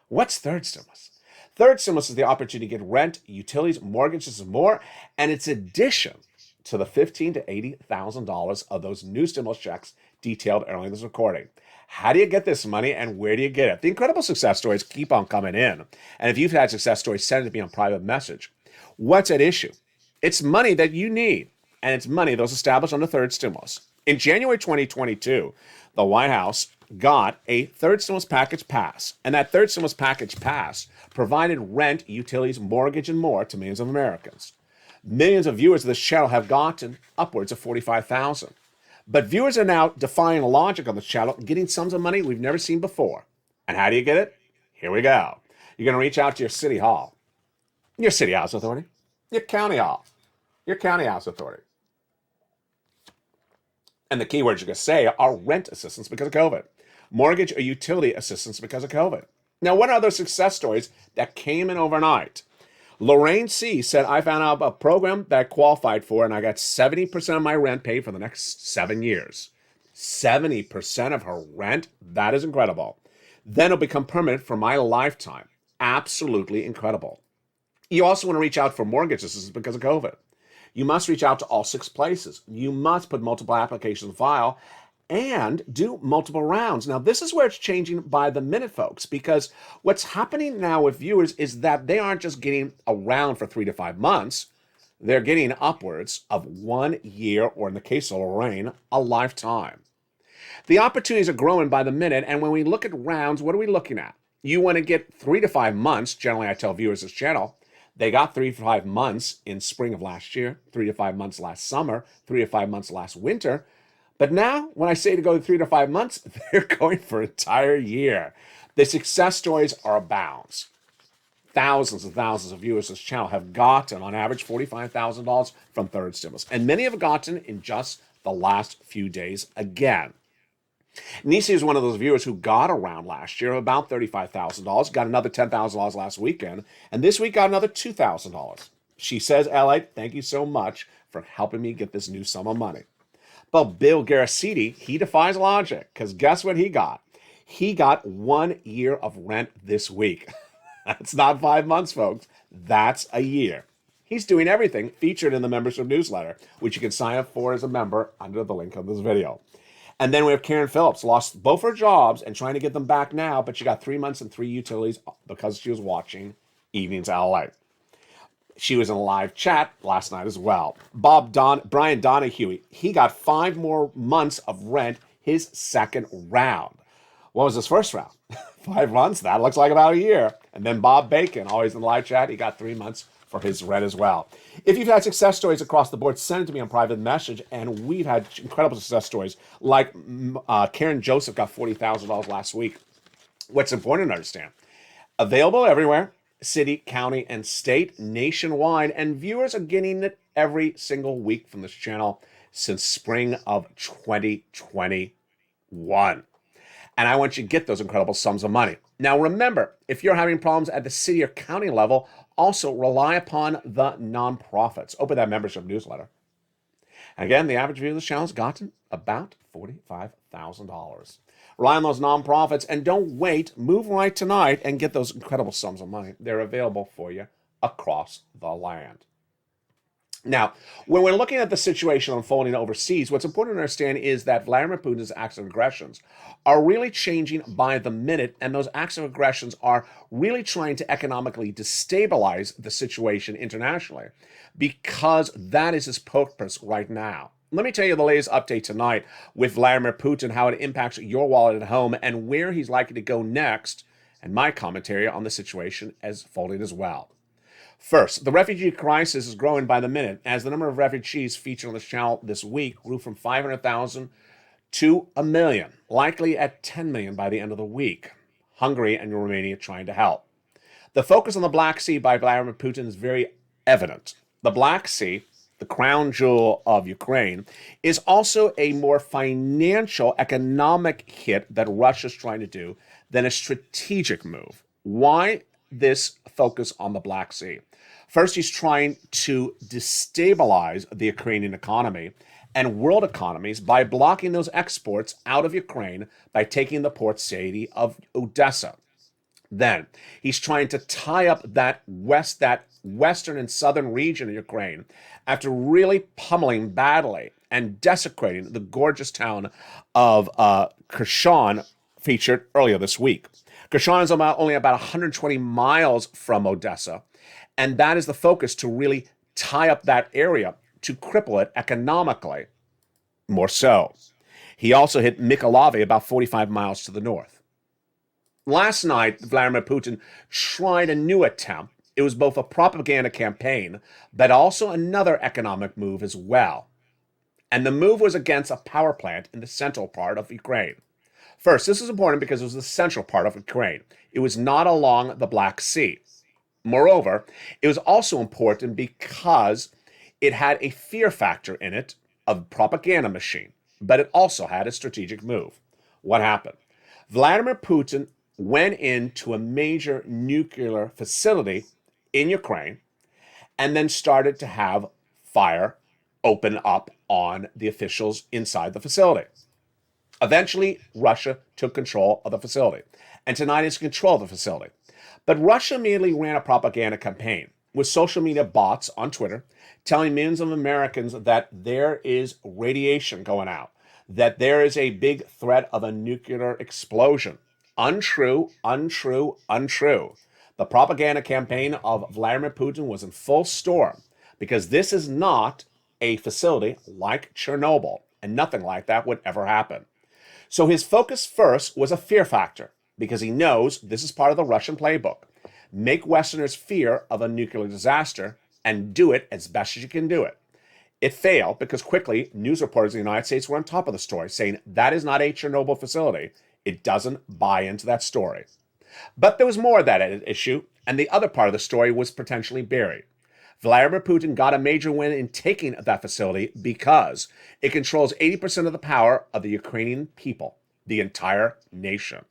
What's third stimulus? Third stimulus is the opportunity to get rent, utilities, mortgages, and more, and it's addition to the $15,000 to $80,000 of those new stimulus checks detailed earlier in this recording. How do you get this money and where do you get it? The incredible success stories keep on coming in. And if you've had success stories, send it to me on private message. What's at issue? It's money that you need, and it's money that was established on the third stimulus. In January 2022, the White House got a third stimulus package pass, and that third stimulus package pass provided rent, utilities, mortgage, and more to millions of Americans. Millions of viewers of this channel have gotten upwards of $45,000. But viewers are now defying logic on this channel, getting sums of money we've never seen before. And how do you get it? Here we go. You're going to reach out to your city hall, your city house authority, your county hall, your county house authority. And the keywords you're going to say are rent assistance because of COVID, mortgage or utility assistance because of COVID. Now, what are those success stories that came in overnight? Lorraine C. said, I found out a program that I qualified for, and I got 70% of my rent paid for the next 7 years. 70% of her rent? That is incredible. Then it'll become permanent for my lifetime. Absolutely incredible. You also want to reach out for mortgage assistance because of COVID. You must reach out to all 6 places. You must put multiple applications in file and do multiple rounds. Now, this is where it's changing by the minute, folks, because what's happening now with viewers is that they aren't just getting a round for 3 to 5 months. They're getting upwards of 1 year, or in the case of Lorraine, a lifetime. The opportunities are growing by the minute, and when we look at rounds, what are we looking at? You want to get 3 to 5 months. Generally, I tell viewers this channel, they got 3 to 5 months in spring of last year, 3 to 5 months last summer, 3 to 5 months last winter. But now, when I say to go 3 to 5 months, they're going for an entire year. The success stories are abounds. Thousands and thousands of viewers of this channel have gotten, on average, $45,000 from third stimulus. And many have gotten in just the last few days again. Nisi is one of those viewers who got around last year, about $35,000, got another $10,000 last weekend, and this week got another $2,000. She says, LA, thank you so much for helping me get this new sum of money. But Bill Garaciti, he defies logic, because guess what he got? He got 1 year of rent this week. That's not 5 months, folks. That's a year. He's doing everything featured in the membership newsletter, which you can sign up for as a member under the link of this video. And then we have Karen Phillips, lost both her jobs and trying to get them back now, but she got 3 months and 3 utilities because she was watching Evenings LA. She was in a live chat last night as well. Brian Donahue, he got 5 more months of rent his second round. What was his first round? 5 months? That looks like about a year. And then Bob Bacon, always in the live chat, he got 3 months for his rent as well. If you've had success stories across the board, send it to me on private message. And we've had incredible success stories, like Karen Joseph got $40,000 last week. What's important to understand, available everywhere, city, county, and state, nationwide, and viewers are getting it every single week from this channel since spring of 2021. And I want you to get those incredible sums of money. Now remember, if you're having problems at the city or county level, also rely upon the nonprofits. Open that membership newsletter. And again, the average viewer of this channel has gotten about $45,000. Rely on those nonprofits and don't wait. Move right tonight and get those incredible sums of money. They're available for you across the land. Now, when we're looking at the situation unfolding overseas, what's important to understand is that Vladimir Putin's acts of aggressions are really changing by the minute, and those acts of aggressions are really trying to economically destabilize the situation internationally, because that is his purpose right now. Let me tell you the latest update tonight with Vladimir Putin, how it impacts your wallet at home, and where he's likely to go next, and my commentary on the situation as folding as well. First, the refugee crisis is growing by the minute, as the number of refugees featured on this channel this week grew from 500,000 to 1 million, likely at 10 million by the end of the week. Hungary and Romania trying to help. The focus on the Black Sea by Vladimir Putin is very evident. The Black Sea, the crown jewel of Ukraine, is also a more financial, economic hit that Russia's trying to do than a strategic move. Why this focus on the Black Sea? First, he's trying to destabilize the Ukrainian economy and world economies by blocking those exports out of Ukraine by taking the port city of Odessa. Then, he's trying to tie up that western and southern region of Ukraine after really pummeling badly and desecrating the gorgeous town of Kherson, featured earlier this week. Kherson is only about 120 miles from Odessa, and that is the focus, to really tie up that area, to cripple it economically, more so. He also hit Mykolaiv, about 45 miles to the north. Last night, Vladimir Putin tried a new attempt. It was both a propaganda campaign, but also another economic move as well. And the move was against a power plant in the central part of Ukraine. First, this is important because it was the central part of Ukraine. It was not along the Black Sea. Moreover, it was also important because it had a fear factor in it, a propaganda machine, but it also had a strategic move. What happened? Vladimir Putin went into a major nuclear facility in Ukraine and then started to have fire open up on the officials inside the facility. Eventually, Russia took control of the facility, and tonight is control of the facility. But Russia immediately ran a propaganda campaign with social media bots on Twitter telling millions of Americans that there is radiation going out, that there is a big threat of a nuclear explosion. Untrue, untrue, untrue. The propaganda campaign of Vladimir Putin was in full storm, because this is not a facility like Chernobyl, and nothing like that would ever happen. So his focus first was a fear factor, because he knows this is part of the Russian playbook. Make Westerners fear of a nuclear disaster and do it as best as you can do it. It failed because quickly news reporters in the United States were on top of the story, saying that is not a Chernobyl facility. It doesn't buy into that story. But there was more of that issue, and the other part of the story was potentially buried. Vladimir Putin got a major win in taking that facility because it controls 80% of the power of the Ukrainian people. the entire nation.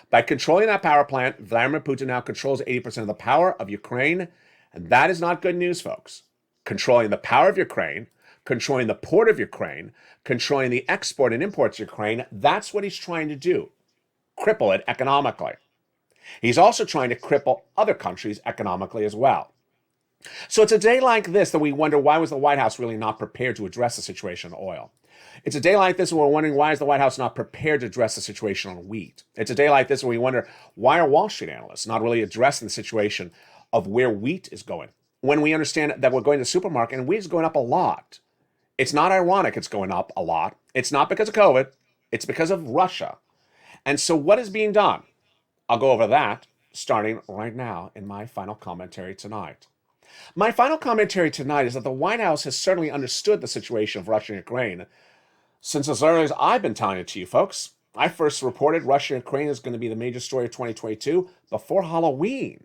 By controlling that power plant, Vladimir Putin now controls 80% of the power of Ukraine, and that is not good news, folks. Controlling the power of Ukraine, controlling the port of Ukraine, controlling the export and imports of Ukraine, that's what he's trying to do. Cripple it economically. He's also trying to cripple other countries economically as well. So it's a day like this that we wonder, why was the White House really not prepared to address the situation on oil? It's a day like this where we're wondering, why is the White House not prepared to address the situation on wheat? It's a day like this where we wonder, why are Wall Street analysts not really addressing the situation of where wheat is going? When we understand that we're going to the supermarket and wheat is going up a lot. It's not ironic it's going up a lot. It's not because of COVID. It's because of Russia. And so what is being done? I'll go over that starting right now in my final commentary tonight. My final commentary tonight is that the White House has certainly understood the situation of Russia and Ukraine since as early as I've been telling it to you, folks. I first reported Russia and Ukraine is going to be the major story of 2022 before Halloween.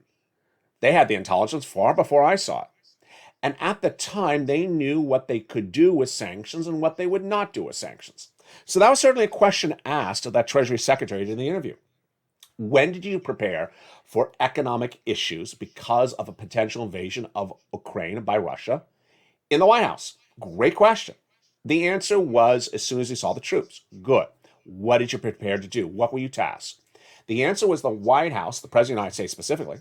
They had the intelligence far before I saw it. And at the time, they knew what they could do with sanctions and what they would not do with sanctions. So that was certainly a question asked of that Treasury Secretary in the interview. When did you prepare for economic issues because of a potential invasion of Ukraine by Russia? In the White House. Great question. The answer was, as soon as you saw the troops. Good. What did you prepare to do? What were you tasked? The answer was the White House, the President of the United States specifically,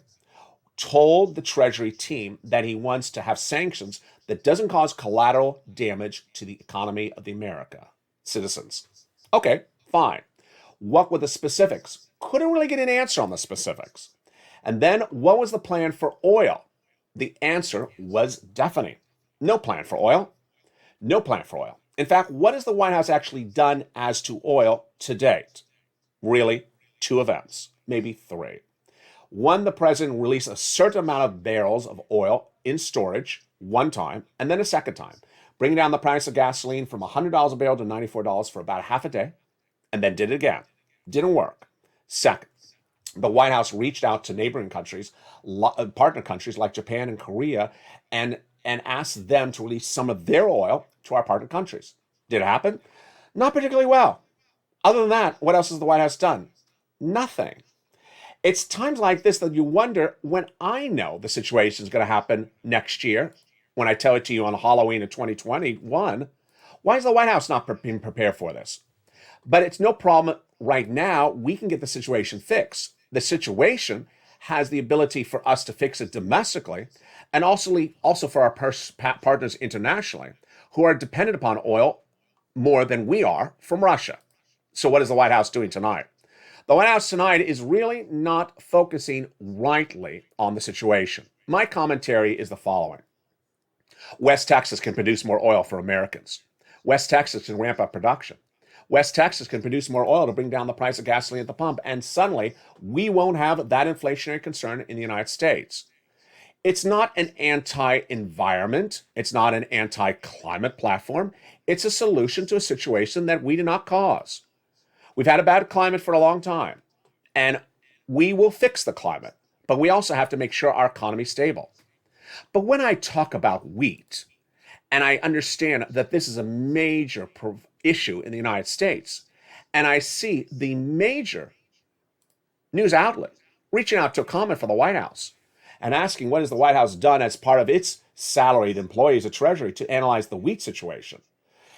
told the Treasury team that he wants to have sanctions that doesn't cause collateral damage to the economy of the America citizens. Okay, fine. What were the specifics? Couldn't really get an answer on the specifics. And then what was the plan for oil? The answer was deafening. No plan for oil. No plan for oil. In fact, what has the White House actually done as to oil to date? Really, 2 events, maybe 3. One, the president released a certain amount of barrels of oil in storage one time, and then a second time, bringing down the price of gasoline from $100 a barrel to $94 for about half a day, and then did it again. Didn't work. Second, the White House reached out to neighboring countries, partner countries like Japan and Korea, and asked them to release some of their oil to our partner countries. Did it happen? Not particularly well. Other than that, what else has the White House done? Nothing. It's times like this that you wonder, when I know the situation is going to happen next year, when I tell it to you on Halloween of 2021, why is the White House not being prepared for this? But it's no problem right now. We can get the situation fixed. The situation has the ability for us to fix it domestically, and also for our partners internationally who are dependent upon oil more than we are from Russia. So what is the White House doing tonight? The White House tonight is really not focusing rightly on the situation. My commentary is the following. West Texas can produce more oil for Americans. West Texas can ramp up production. West Texas can produce more oil to bring down the price of gasoline at the pump, and suddenly we won't have that inflationary concern in the United States. It's not an anti-environment. It's not an anti-climate platform. It's a solution to a situation that we did not cause. We've had a bad climate for a long time, and we will fix the climate, but we also have to make sure our economy is stable. But when I talk about wheat, and I understand that this is a major issue in the United States, and I see the major news outlet reaching out to a comment from the White House and asking what has the White House done as part of its salaried employees at Treasury to analyze the wheat situation.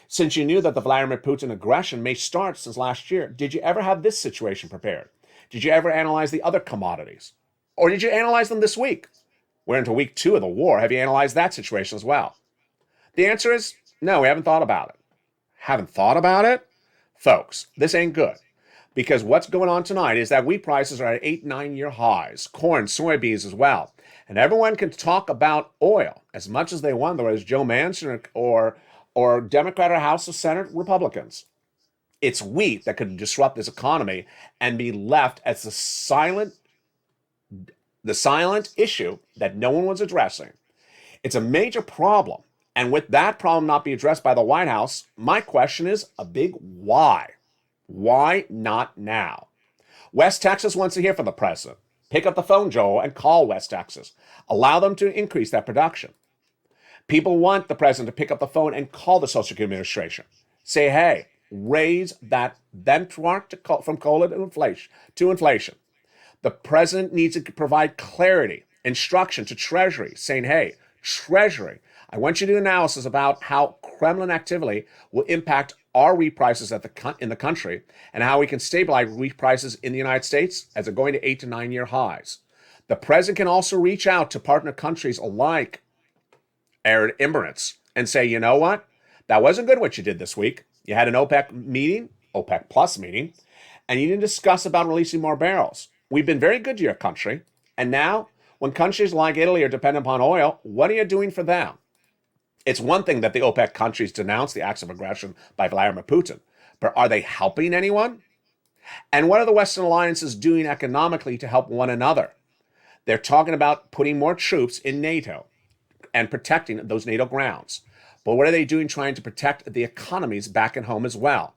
Since you knew that the Vladimir Putin aggression may start since last year, did you ever have this situation prepared? Did you ever analyze the other commodities? Or did you analyze them this week? We're into week 2 of the war. Have you analyzed that situation as well? The answer is no, we haven't thought about it. Haven't thought about it? Folks, this ain't good. Because what's going on tonight is that wheat prices are at 8-9-year highs. Corn, soybeans as well. And everyone can talk about oil as much as they want, whether it's Joe Manchin or Democrat or House of Senate Republicans. It's wheat that could disrupt this economy and be left as the silent issue that no one was addressing. It's a major problem. And with that problem not be addressed by the White House, my question is a big why. Why not now? West Texas wants to hear from the president. Pick up the phone, Joe, and call West Texas. Allow them to increase that production. People want the president to pick up the phone and call the Social Security Administration. Say, hey, raise that benchmark from COLA to inflation. The president needs to provide clarity, instruction to Treasury, saying, hey, Treasury, I want you to do analysis about how Kremlin activity will impact our wheat prices in the country and how we can stabilize wheat prices in the United States as they're going to 8 to 9 year highs. The president can also reach out to partner countries like Arab Emirates and say, you know what? That wasn't good what you did this week. You had an OPEC plus meeting, and you didn't discuss about releasing more barrels. We've been very good to your country. And now, when countries like Italy are dependent upon oil, what are you doing for them? It's one thing that the OPEC countries denounce the acts of aggression by Vladimir Putin, but are they helping anyone? And what are the Western alliances doing economically to help one another? They're talking about putting more troops in NATO and protecting those NATO grounds. But what are they doing trying to protect the economies back at home as well?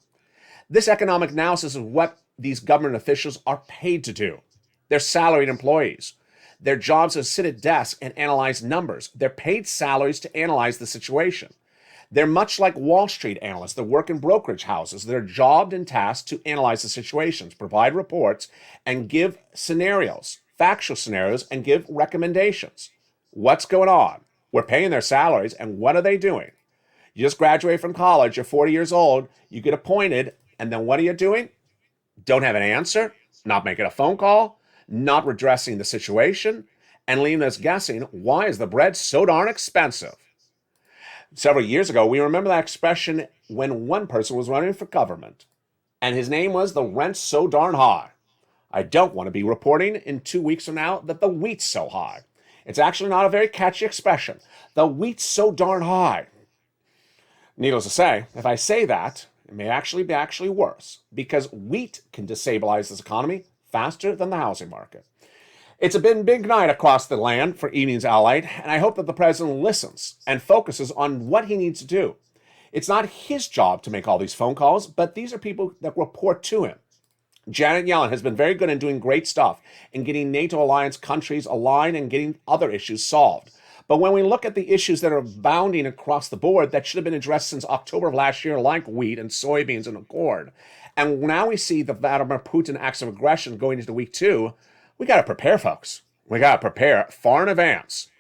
This economic analysis is what these government officials are paid to do. They're salaried employees. Their jobs is to sit at desks and analyze numbers. They're paid salaries to analyze the situation. They're much like Wall Street analysts that work in brokerage houses. They're jobbed and tasked to analyze the situations, provide reports, and give scenarios, factual scenarios, and give recommendations. What's going on? We're paying their salaries, and what are they doing? You just graduated from college, you're 40 years old, you get appointed, and then what are you doing? Don't have an answer, not making a phone call, not redressing the situation, and leaving us guessing, why is the bread so darn expensive? Several years ago, we remember that expression when one person was running for government, and his name was the rent's so darn high. I don't want to be reporting in 2 weeks from now that the wheat's so high. It's actually not a very catchy expression. The wheat's so darn high. Needless to say, if I say that, it may actually be worse, because wheat can destabilize this economy faster than the housing market. It's been a big night across the land for Evenings Lalate, and I hope that the president listens and focuses on what he needs to do. It's not his job to make all these phone calls, but these are people that report to him. Janet Yellen has been very good in doing great stuff in getting NATO alliance countries aligned and getting other issues solved. But when we look at the issues that are abounding across the board that should have been addressed since October of last year, like wheat and soybeans and corn, and now we see the Vladimir Putin acts of aggression going into week 2, we got to prepare, folks. We got to prepare far in advance.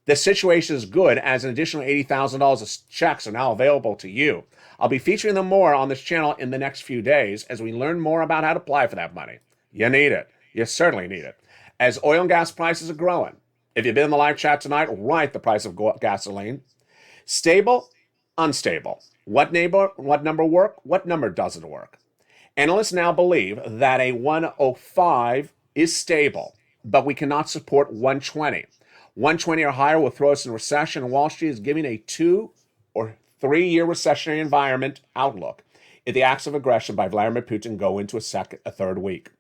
The situation is good as an additional $80,000 of checks are now available to you. I'll be featuring them more on this channel in the next few days as we learn more about how to apply for that money. You need it. You certainly need it. As oil and gas prices are growing, if you've been in the live chat tonight, write the price of gasoline. Stable, unstable. What number work? What number doesn't work? Analysts now believe that a 105 is stable, but we cannot support 120. 120 or higher will throw us in recession, and Wall Street is giving a 2 or 3 year recessionary environment outlook if the acts of aggression by Vladimir Putin go into a third week.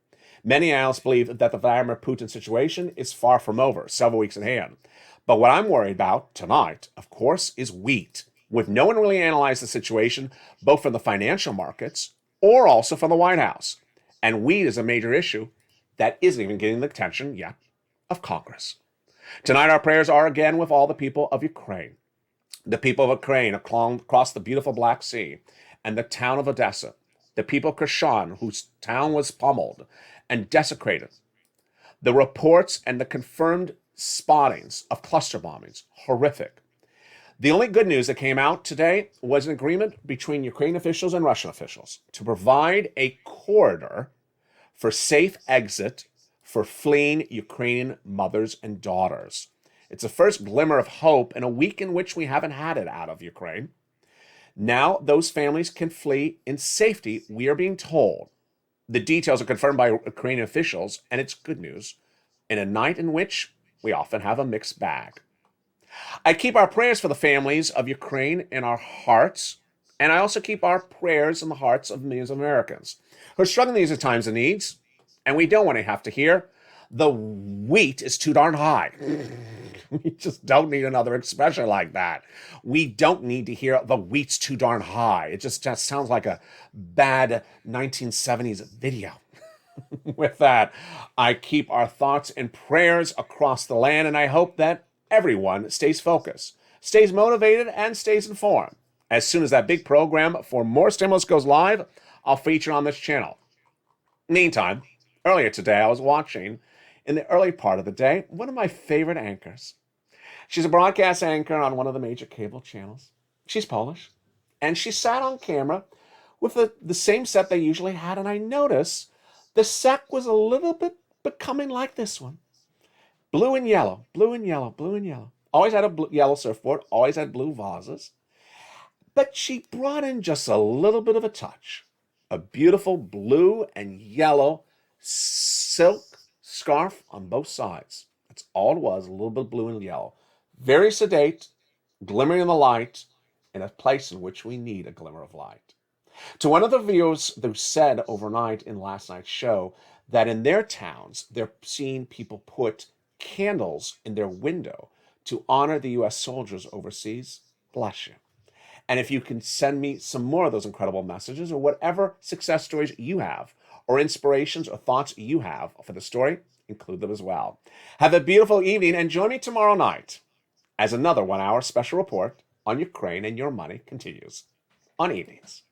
Many analysts believe that the Vladimir Putin situation is far from over, several weeks in hand. But what I'm worried about tonight, of course, is wheat, with no one really analyzed the situation, both from the financial markets or also from the White House. And wheat is a major issue that isn't even getting the attention yet of Congress. Tonight, our prayers are again with all the people of Ukraine. The people of Ukraine across the beautiful Black Sea and the town of Odessa. The people of Kherson, whose town was pummeled and desecrated. The reports and the confirmed spottings of cluster bombings, horrific. The only good news that came out today was an agreement between Ukrainian officials and Russian officials to provide a corridor for safe exit for fleeing Ukrainian mothers and daughters. It's the first glimmer of hope in a week in which we haven't had it out of Ukraine. Now those families can flee in safety, we are being told. The details are confirmed by Ukrainian officials, and it's good news, in a night in which we often have a mixed bag. I keep our prayers for the families of Ukraine in our hearts, and I also keep our prayers in the hearts of millions of Americans who are struggling these times of needs, and we don't want to have to hear the wheat is too darn high. We just don't need another expression like that. We don't need to hear the wheat's too darn high. It just sounds like a bad 1970s video. With that, I keep our thoughts and prayers across the land, and I hope that everyone stays focused, stays motivated, and stays informed. As soon as that big program for more stimulus goes live, I'll feature on this channel. Meantime, earlier today, I was watching, in the early part of the day, one of my favorite anchors. She's a broadcast anchor on one of the major cable channels. She's Polish, and she sat on camera with the same set they usually had, and I noticed the set was a little bit becoming like this one. Blue and yellow, blue and yellow, blue and yellow. Always had a yellow surfboard, always had blue vases. But she brought in just a little bit of a touch. A beautiful blue and yellow silk scarf on both sides. That's all it was, a little bit of blue and yellow. Very sedate, glimmering in the light, in a place in which we need a glimmer of light. To one of the viewers who said overnight in last night's show that in their towns, they're seeing people put candles in their window to honor the U.S. soldiers overseas, bless you. And if you can send me some more of those incredible messages or whatever success stories you have or inspirations or thoughts you have for the story, include them as well. Have a beautiful evening and join me tomorrow night as another 1 hour special report on Ukraine and your money continues on Evenings.